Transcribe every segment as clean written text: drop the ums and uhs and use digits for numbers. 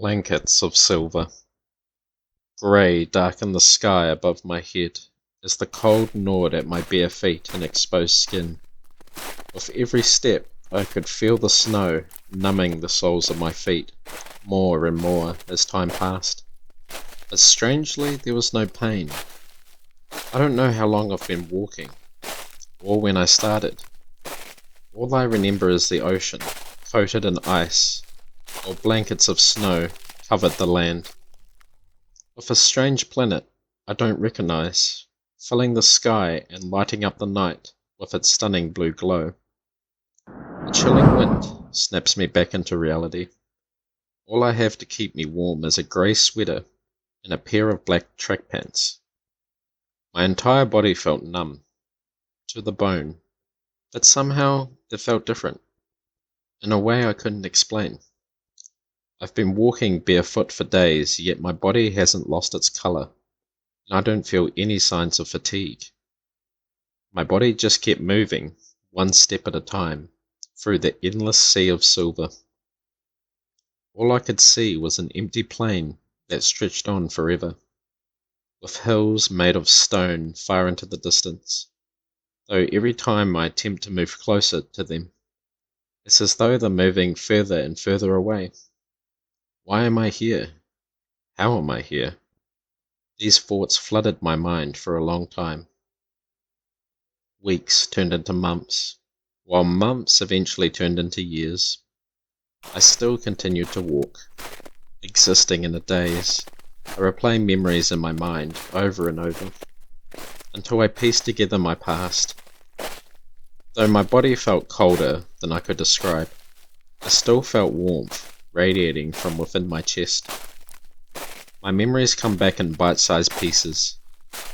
Blankets of silver. Grey darkened the sky above my head as the cold gnawed at my bare feet and exposed skin. With every step I could feel the snow numbing the soles of my feet more and more as time passed. But strangely there was no pain. I don't know how long I've been walking, or when I started. All I remember is the ocean, coated in ice, while blankets of snow covered the land. With a strange planet I don't recognize, filling the sky and lighting up the night with its stunning blue glow. A chilling wind snaps me back into reality. All I have to keep me warm is a grey sweater and a pair of black track pants. My entire body felt numb, to the bone, but somehow it felt different, in a way I couldn't explain. I've been walking barefoot for days, yet my body hasn't lost its colour, and I don't feel any signs of fatigue. My body just kept moving, one step at a time, through the endless sea of silver. All I could see was an empty plain that stretched on forever, with hills made of stone far into the distance, though every time I attempt to move closer to them, it's as though they're moving further and further away. Why am I here? How am I here? These thoughts flooded my mind for a long time. Weeks turned into months, while months eventually turned into years. I still continued to walk, existing in a daze. I replayed memories in my mind over and over, until I pieced together my past. Though my body felt colder than I could describe, I still felt warmth radiating from within my chest. My memories come back in bite-sized pieces,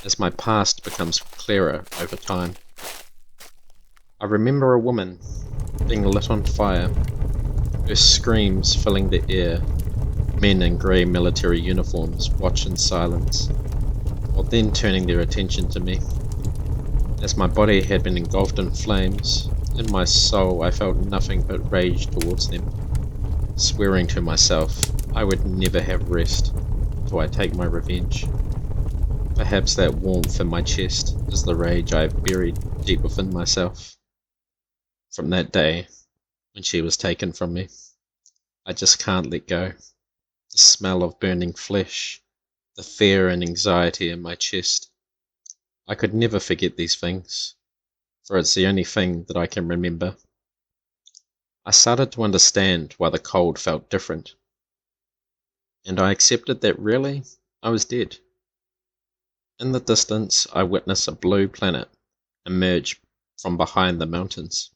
as my past becomes clearer over time. I remember a woman being lit on fire, her screams filling the air. Men in grey military uniforms watch in silence, while then turning their attention to me. As my body had been engulfed in flames, in my soul I felt nothing but rage towards them, swearing to myself I would never have rest till I take my revenge. Perhaps that warmth in my chest is the rage I have buried deep within myself. From that day, when she was taken from me, I just can't let go. The smell of burning flesh, the fear and anxiety in my chest. I could never forget these things, for it's the only thing that I can remember. I started to understand why the cold felt different, and I accepted that really, I was dead. In the distance, I witnessed a blue planet emerge from behind the mountains,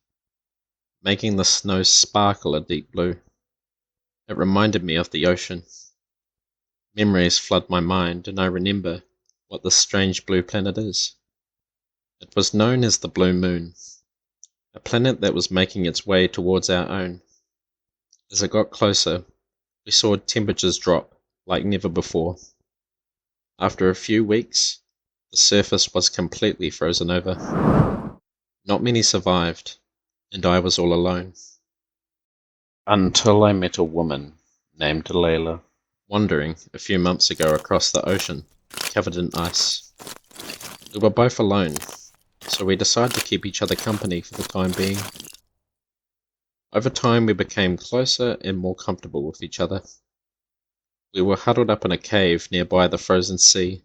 making the snow sparkle a deep blue. It reminded me of the ocean. Memories flood my mind, and I remember what this strange blue planet is. It was known as the Blue Moon, a planet that was making its way towards our own. As it got closer, we saw temperatures drop like never before. After a few weeks, the surface was completely frozen over. Not many survived, and I was all alone. Until I met a woman named Layla, wandering a few months ago across the ocean, covered in ice. We were both alone, so we decided to keep each other company for the time being. Over time we became closer and more comfortable with each other. We were huddled up in a cave nearby the frozen sea,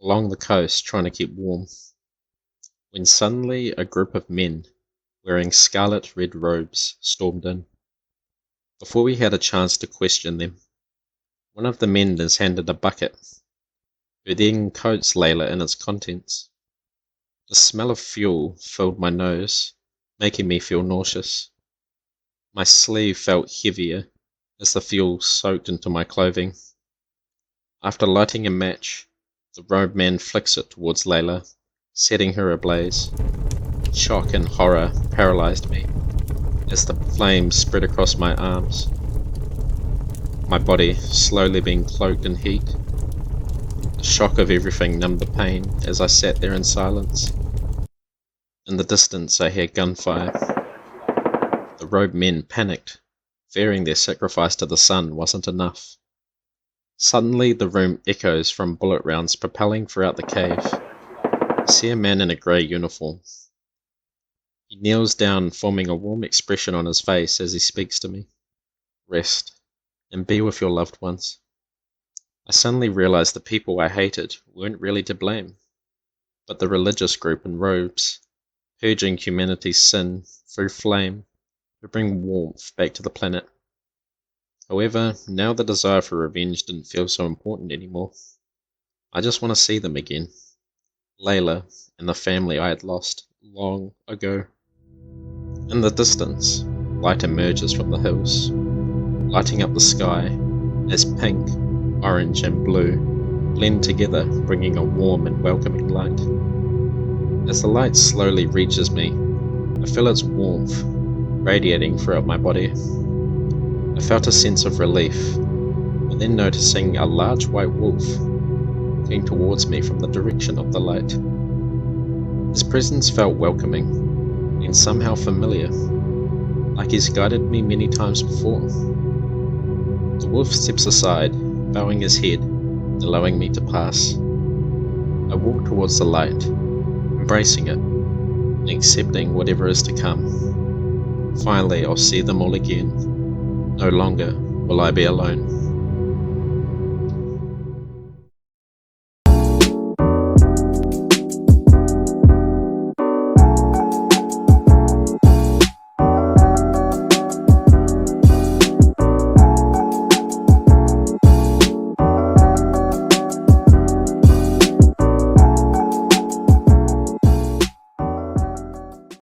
along the coast trying to keep warm, when suddenly a group of men, wearing scarlet red robes, stormed in. Before we had a chance to question them, one of the men is handed a bucket, who then coats Layla in its contents. The smell of fuel filled my nose, making me feel nauseous. My sleeve felt heavier as the fuel soaked into my clothing. After lighting a match, the robed man flicks it towards Layla, setting her ablaze. Shock and horror paralyzed me as the flames spread across my arms, my body slowly being cloaked in heat. The shock of everything numbed the pain as I sat there in silence. In the distance I hear gunfire. The robed men panicked, fearing their sacrifice to the sun wasn't enough. Suddenly the room echoes from bullet rounds propelling throughout the cave. I see a man in a grey uniform. He kneels down, forming a warm expression on his face as he speaks to me. Rest, and be with your loved ones. I suddenly realize the people I hated weren't really to blame, but the religious group in robes, purging humanity's sin through flame to bring warmth back to the planet. However, now the desire for revenge didn't feel so important anymore. I just want to see them again. Layla and the family I had lost long ago. In the distance, light emerges from the hills, lighting up the sky as pink, orange and blue blend together, bringing a warm and welcoming light. As the light slowly reaches me, I feel its warmth radiating throughout my body. I felt a sense of relief, but then noticing a large white wolf came towards me from the direction of the light. His presence felt welcoming and somehow familiar, like he's guided me many times before. The wolf steps aside, bowing his head, allowing me to pass. I walk towards the light, embracing it, and accepting whatever is to come. Finally, I'll see them all again. No longer will I be alone.